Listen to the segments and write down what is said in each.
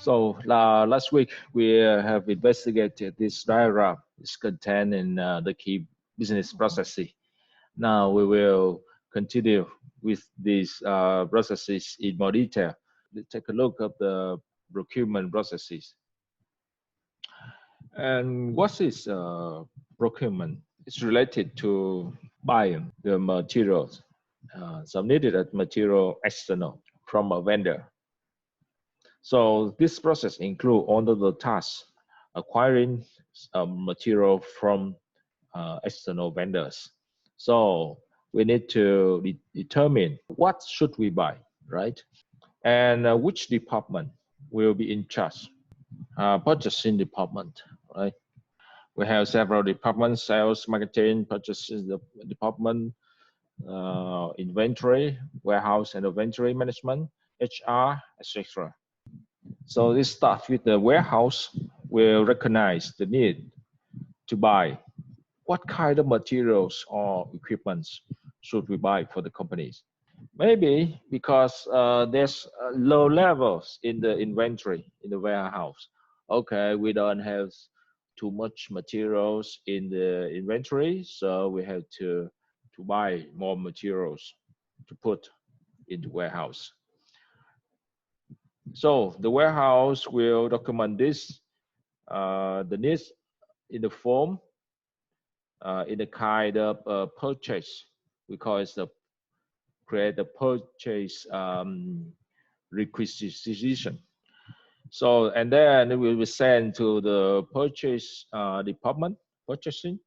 So last week we have investigated this diagram. It's contained in the key business processes. Now we will continue with these processes in more detail. Let's take a look at the procurement processes. And what is procurement? It's related to buying the materials, some needed material external from a vendor. So this process includes all of the tasks, acquiring material from external vendors. So we need to determine what should we buy, right? And which department will be in charge. Purchasing department, right? We have several departments: sales, marketing, purchasing department, inventory, warehouse and inventory management, HR, etc. So this starts with the warehouse. Will recognize the need to buy. What kind of materials or equipment should we buy for the companies? Maybe because there's low levels in the inventory in the warehouse. Okay, we don't have too much materials in the inventory, so we have to buy more materials to put in the warehouse. So the warehouse will document this, the needs in the form, in a kind of purchase. We call it the create a purchase requisition. So, and then we will send to the purchase department, purchasing,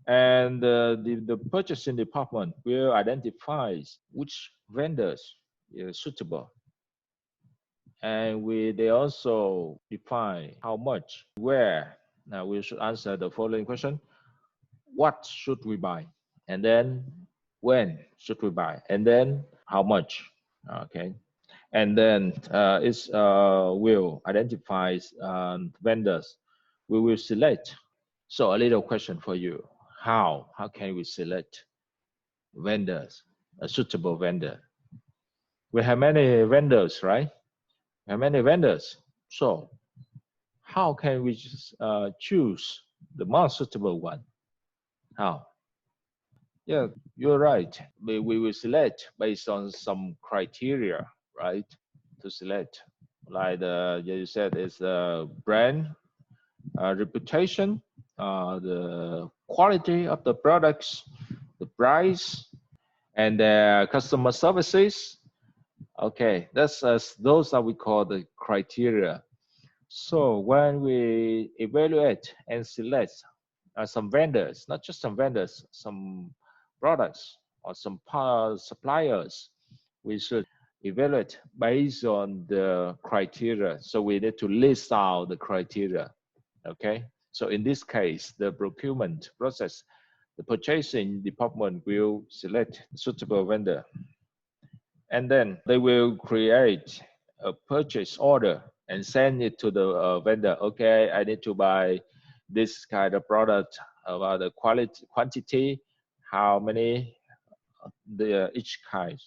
and the purchasing department will identify which vendors is suitable. And they also define how much, where. Now we should answer the following question: what should we buy? And then when should we buy? And then how much? Okay. And then it will identify vendors. We will select. So a little question for you: how can we select vendors, a suitable vendor? We have many vendors, right? We have many vendors. So how can we choose the most suitable one? How? Yeah, you're right. We will select based on some criteria, right? To select, like you said, is the brand, reputation, the quality of the products, the price, and the customer services. Okay, those are we call the criteria. So when we evaluate and select some vendors, not just some vendors, some products or some suppliers, we should evaluate based on the criteria. So we need to list out the criteria. Okay. So in this case, the procurement process, the purchasing department will select a suitable vendor. And then they will create a purchase order and send it to the vendor. Okay, I need to buy this kind of product, about the quantity, how many, each kind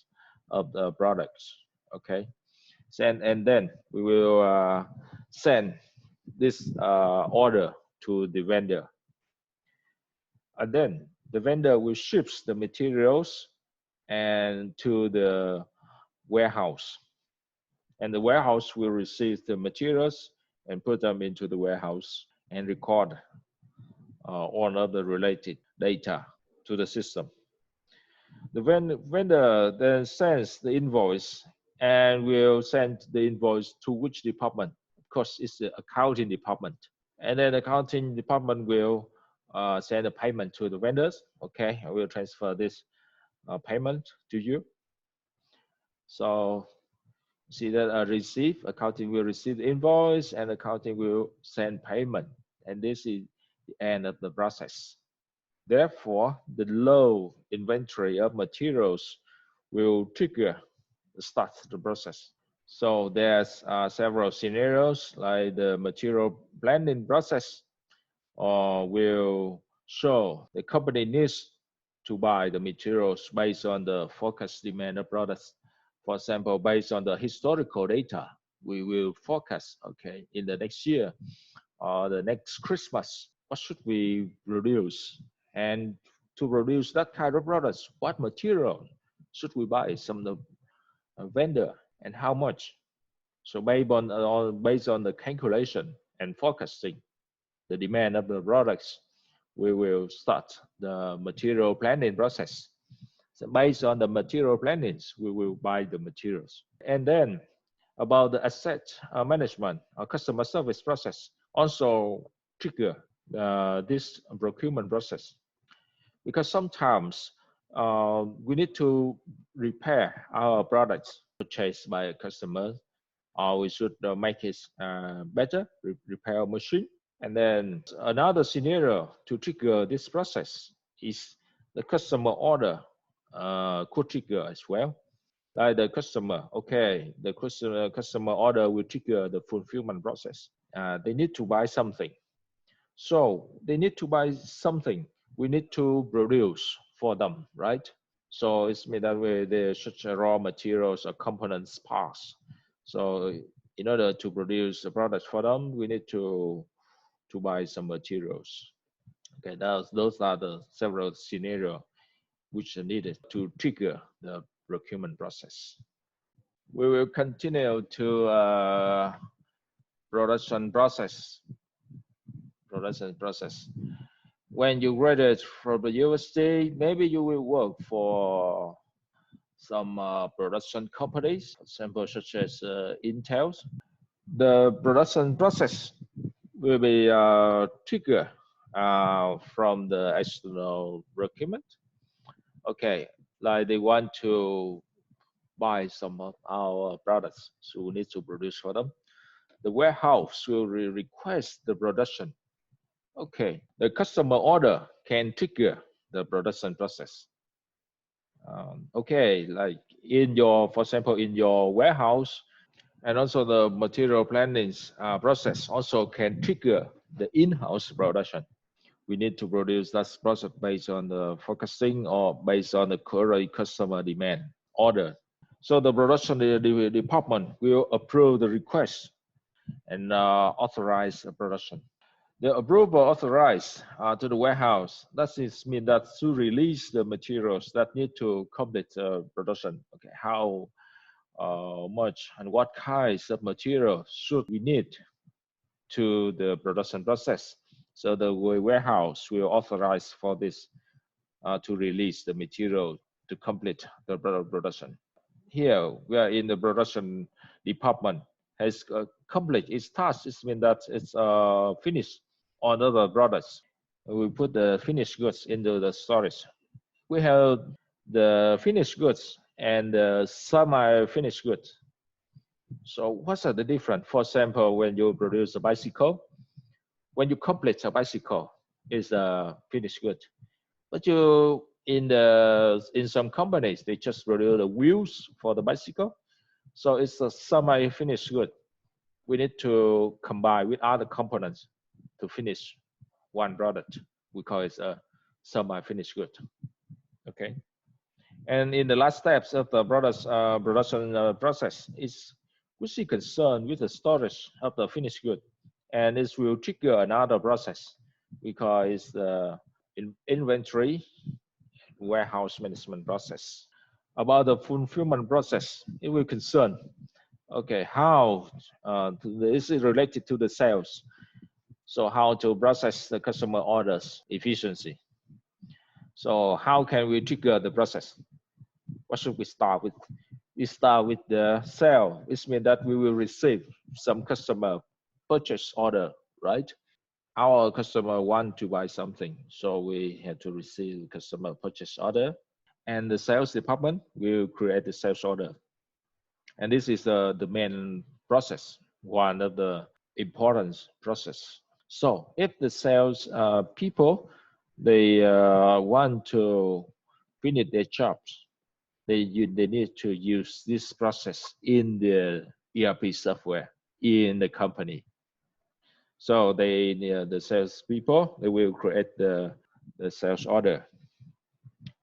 of the products. Okay, and then we will send this order to the vendor, and then the vendor will ship the materials and to the warehouse, and the warehouse will receive the materials and put them into the warehouse and record all other related data to the system. The vendor then sends the invoice and will send the invoice to which department? Of course, it's the accounting department. And then the accounting department will send a payment to the vendors. Okay, I will transfer this payment to you. So see that accounting will receive the invoice and accounting will send payment. And this is the end of the process. Therefore, the low inventory of materials will trigger the start of the process. So there's several scenarios, like the material blending process will show the company needs to buy the materials based on the forecast demand of products. For example, based on the historical data, we will forecast, okay, in the next year or the next Christmas, what should we produce? And to produce that kind of products, what material should we buy from the vendor and how much? So based on the calculation and forecasting the demand of the products, we will start the material planning process. So based on the material plannings, we will buy the materials. And then about the asset management or customer service process also trigger this procurement process, because sometimes we need to repair our products purchased by a customer, or we should make it better, repair machine. And then another scenario to trigger this process is the customer order could trigger as well. Like the customer, okay, the customer order will trigger the fulfillment process. They need to buy something. So they need to buy something. We need to produce for them, right? So it's made that way there's such a raw materials or components parts. So in order to produce the products for them, we need to buy some materials. Okay, those are the several scenarios which are needed to trigger the procurement process. We will continue to production process. Production process. When you graduate from the university, maybe you will work for some production companies, for example, such as Intel. The production process will be triggered from the external procurement. Okay, like they want to buy some of our products, so we need to produce for them. The warehouse will request the production. Okay, the customer order can trigger the production process. Okay, like in your, for example, in your warehouse, and also the material planning process also can trigger the in-house production. We need to produce that process based on the forecasting or based on the current customer demand order. So the production department will approve the request and authorize the production. The approval authorized to the warehouse. That is mean that to release the materials that need to complete production. Okay, how much and what kinds of material should we need to the production process. So the warehouse will authorize for this to release the material to complete the production. Here we are in the production department has complete its task. It means that it's finished on other products. We put the finished goods into the storage. We have the finished goods and the semi-finished goods. So what's the difference? For example, when you produce a bicycle, when you complete a bicycle, is a finished good. But you in some companies they just produce the wheels for the bicycle, so it's a semi-finished good. We need to combine with other components to finish one product. We call it a semi-finished good. Okay. And in the last steps of the production process is which is concerned with the storage of the finished good, and this will trigger another process because the inventory warehouse management process. About the fulfillment process, it will concern, okay, how this is related to the sales. So how to process the customer orders efficiency. So how can we trigger the process? What should we start with? We start with the sale, which means that we will receive some customer purchase order, right? Our customer want to buy something, so we have to receive customer purchase order, and the sales department will create the sales order. And this is the main process, one of the important process. So if the sales people, they want to finish their jobs, they need to use this process in the ERP software in the company. So the sales people, they will create the sales order.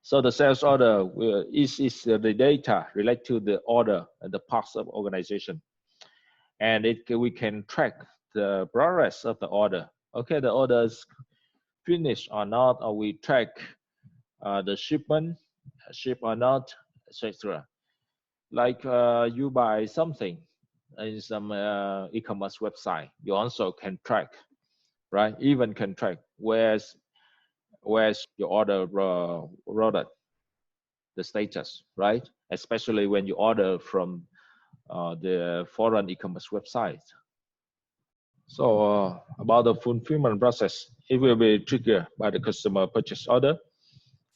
So the sales order is the data related to the order and the parts of organization. and we can track the progress of the order. Okay, the order is finished or not, or we track the shipment, ship or not, etc. Like you buy something in some e-commerce website, you also can track, right? Even can track where's your order product, the status, right? Especially when you order from the foreign e-commerce website. So about the fulfillment process, it will be triggered by the customer purchase order,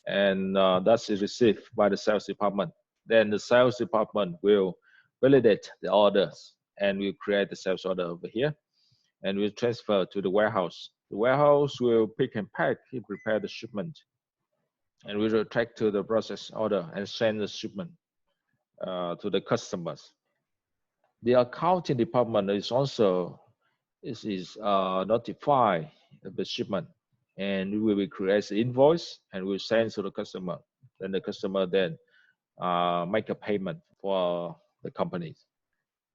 and that's received by the sales department. Then the sales department will validate the orders and will create the sales order over here, and will transfer to the warehouse. The warehouse will pick and pack, and prepare the shipment, and we will track to the process order and send the shipment to the customers. The accounting department is also notify the shipment, and we will create the invoice and we'll send to the customer. Then the customer then make a payment for the company.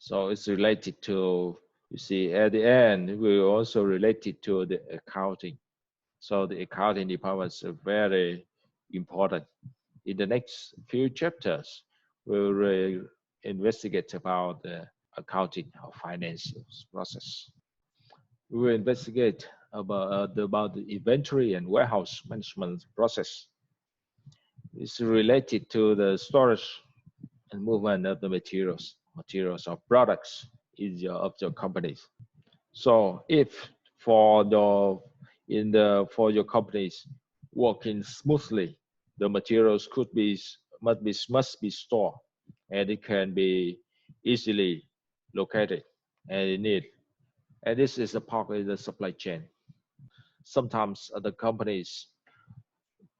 So it's related to, you see, at the end, we also related to the accounting. So the accounting department is very important. In the next few chapters, we'll investigate about the accounting or finance process. We will investigate about the inventory and warehouse management process. It's related to the storage and movement of the materials or products of your companies. So if for your companies working smoothly, the materials must be stored, and it can be easily located and in need. And this is a part of the supply chain. Sometimes the companies,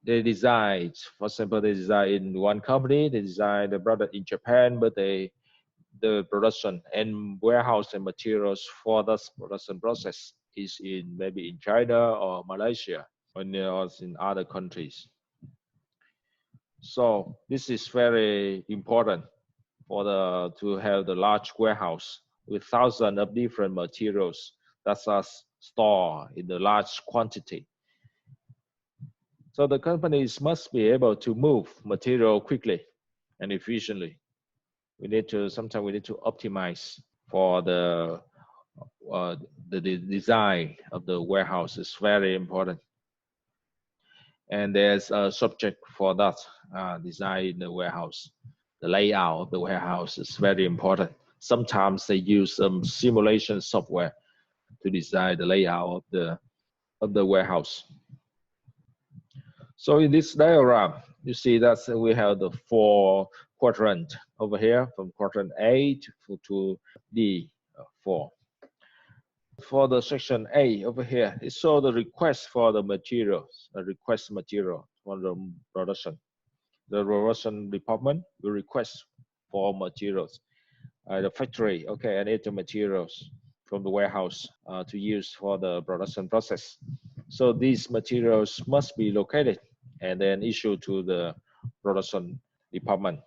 they design, for example, they design in one company, they design the product in Japan, but the production and warehouse and materials for this production process is maybe in China or Malaysia or in other countries. So this is very important to have the large warehouse with thousands of different materials that are stored in the large quantity. So the companies must be able to move material quickly and efficiently. Sometimes we need to optimize for the design of the warehouse is very important. And there's a subject for that design in the warehouse. The layout of the warehouse is very important. Sometimes they use some simulation software to design the layout of the warehouse. So in this diagram, you see that we have the 4 quadrants over here, from quadrant A to D4. For the section A over here, it shows the request for the materials, the request material for the production. The production department will request for materials. The factory, okay, I need the materials from the warehouse to use for the production process. So these materials must be located and then issued to the production department.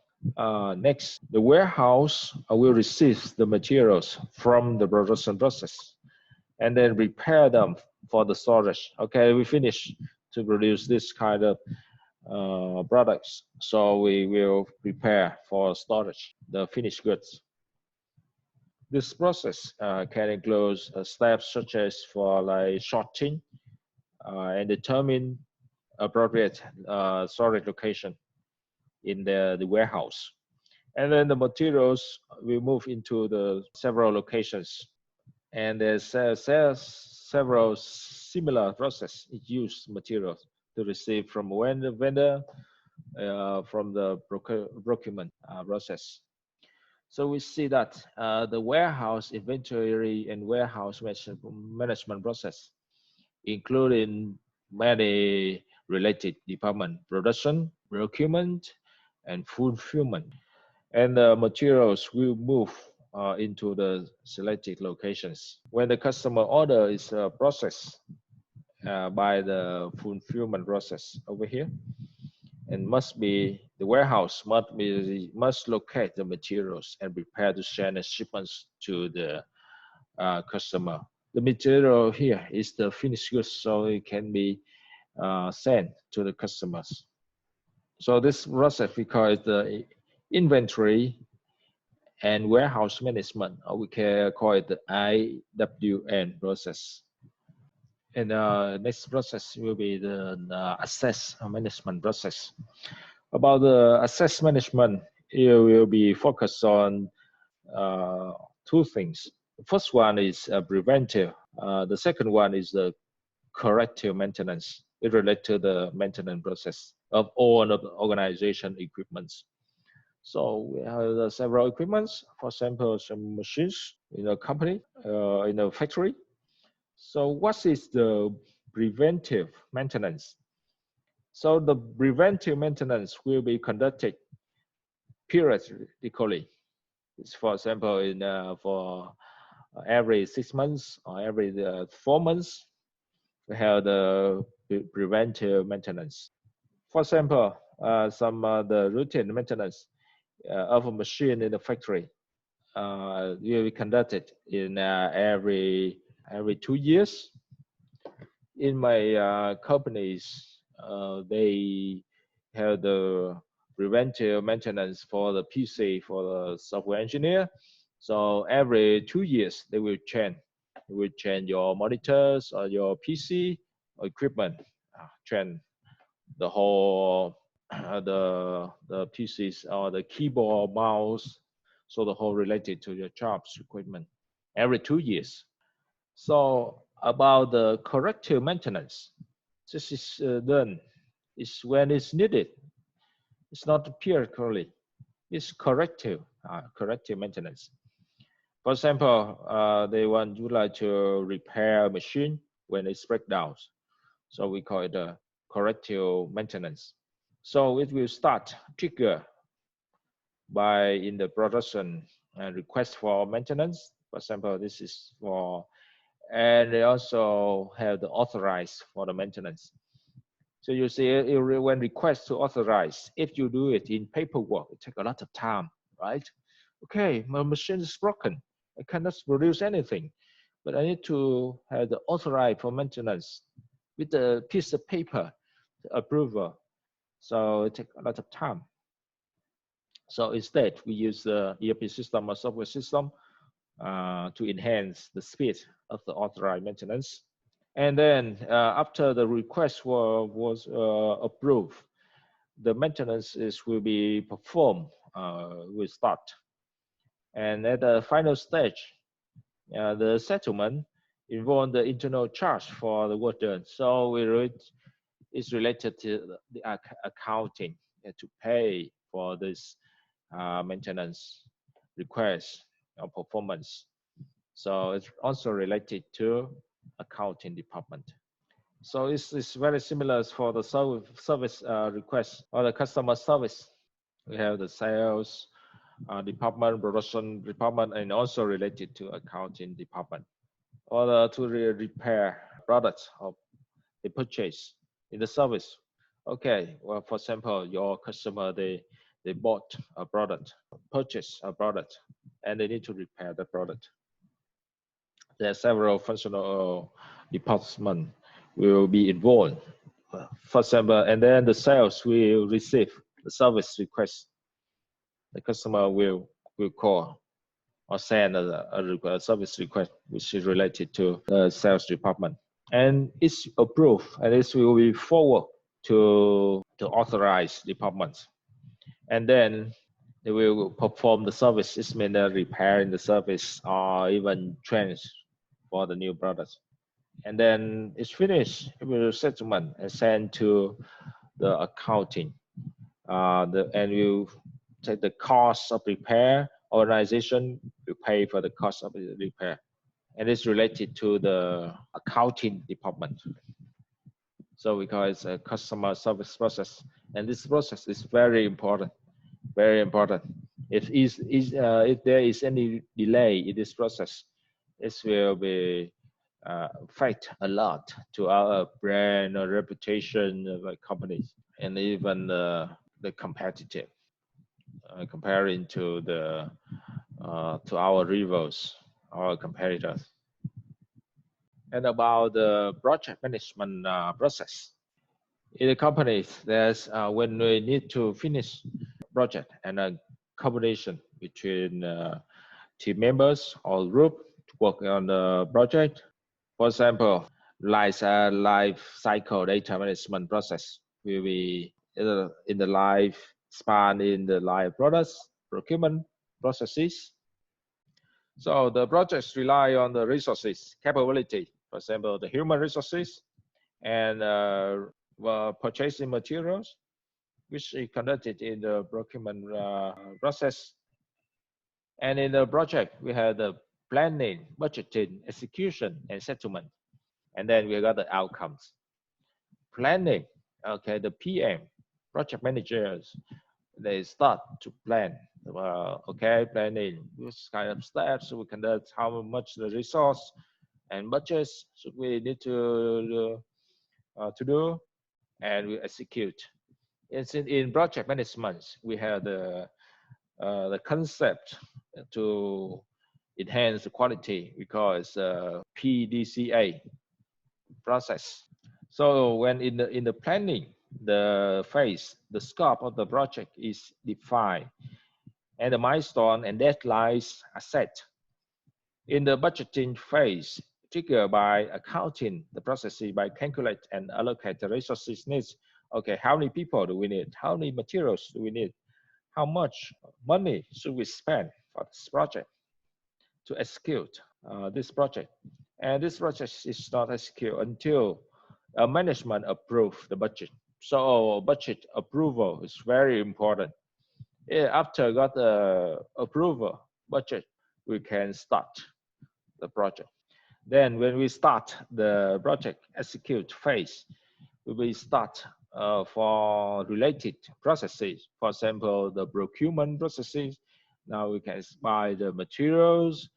Next, the warehouse will receive the materials from the production process and then prepare them for the storage. Okay, we finish to produce this kind of products. So we will prepare for storage the finished goods. This process can include steps such as for like sorting and determine appropriate storage location in the warehouse. And then the materials will move into the several locations. And there's several similar process. It use materials to receive from vendor from the procurement process. So we see that the warehouse inventory and warehouse management process, including many related departments: production, procurement, and fulfillment. And the materials will move into the selected locations. When the customer order is processed by the fulfillment process over here, and the warehouse must locate the materials and prepare to send the shipments to the customer. The material here is the finished goods, so it can be sent to the customers. So this process we call it the inventory and warehouse management, or we can call it the IWM process. And next process will be the asset management process. About the asset management, it will be focused on two things. The first one is preventive. The second one is the corrective maintenance. It relates to the maintenance process of all of the organization equipments. So we have several equipments, for example, some machines in a company, in a factory. So what is the preventive maintenance? So the preventive maintenance will be conducted periodically. It's, for example, for every 6 months or every 4 months, we have the preventive maintenance. For example, the routine maintenance of a machine in the factory will be conducted in every 2 years. In my companies, they have the preventive maintenance for the PC for the software engineer. So every 2 years they will change. They will change your monitors or your PC or equipment. Change the whole the PCs or the keyboard, mouse, so the whole related to your jobs equipment every 2 years. So about the corrective maintenance, this is done. It's when it's needed. It's not periodically. It's corrective maintenance. For example, they want you like to repair a machine when it's breakdown. So we call it a corrective maintenance. So it will start trigger by in the production request for maintenance. For example, this is for, and they also have the authorized for the maintenance. So you see, when request to authorize, if you do it in paperwork, it takes a lot of time, right? Okay, my machine is broken. I cannot produce anything, but I need to have the authorized for maintenance with a piece of paper, the approval. So it takes a lot of time. So instead, we use the ERP system or software system to enhance the speed of the authorized maintenance. And then after the request was approved, the maintenance will be performed, will start. And at the final stage, the settlement involves the internal charge for the work done. So it's related to the accounting to pay for this maintenance request or performance. So it's also related to accounting department. So it's very similar for the service request or the customer service. We have the sales department, production department, and also related to accounting department. Or to repair products of the purchase in the service. Okay, well, for example, your customer, they bought a product, purchased a product, and they need to repair the product. There are several functional departments will be involved. For example, and then the sales will receive the service request. The customer will call or send a service request which is related to the sales department. And it's approved, and this will be forward to the authorized departments. And then they will perform the service. It means repairing the service or even change for the new products. And then it's finished, it will settlement and send to the accounting. And you take the cost of repair. Organization will pay for the cost of the repair. And it's related to the accounting department. So we call it a customer service process. And this process is very important, very important. If there is any delay in this process, it will be affect a lot to our brand or reputation of a company. and even the competitive, comparing to the to our rivals, our competitors. And about the project management process in the companies, there's when we need to finish project and a combination between team members or group to work on the project. For example, like life cycle data management process will be in the life span in the life products, procurement processes. So the projects rely on the resources, capability, for example, the human resources and purchasing materials, which is conducted in the procurement process. And in the project, we have the planning, budgeting, execution, and settlement. And then we got the outcomes. Planning, okay, the PM, project managers, they start to plan. Okay, planning, which kind of steps we conduct, how much the resource and budgets should we need to do, and we execute. In project management, we have the concept to enhance the quality. We call it PDCA process. So when in the planning the phase, the scope of the project is defined, and the milestone and deadlines are set. In the budgeting phase, triggered by accounting, the processes by calculate and allocate the resources needs. Okay, how many people do we need? How many materials do we need? How much money should we spend for this project to execute this project? And this project is not executed until management approve the budget. So budget approval is very important. After got the approval budget, we can start the project. Then when we start the project execute phase, we will start for related processes. For example, the procurement processes. Now we can buy the materials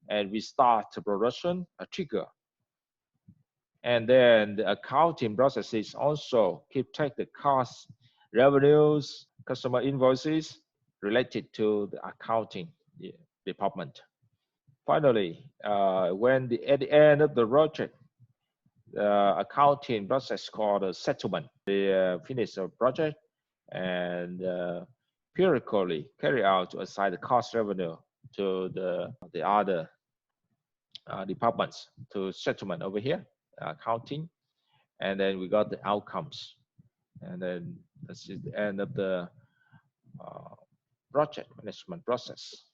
and we start the production, a trigger. And then the accounting processes also keep track the costs, revenues, customer invoices related to the accounting department. Finally, at the end of the project, the accounting process called a settlement. They finish the project and periodically carry out to assign the cost revenue to the other departments to settlement over here, accounting, and then we got the outcomes. And then this is the end of the project management process.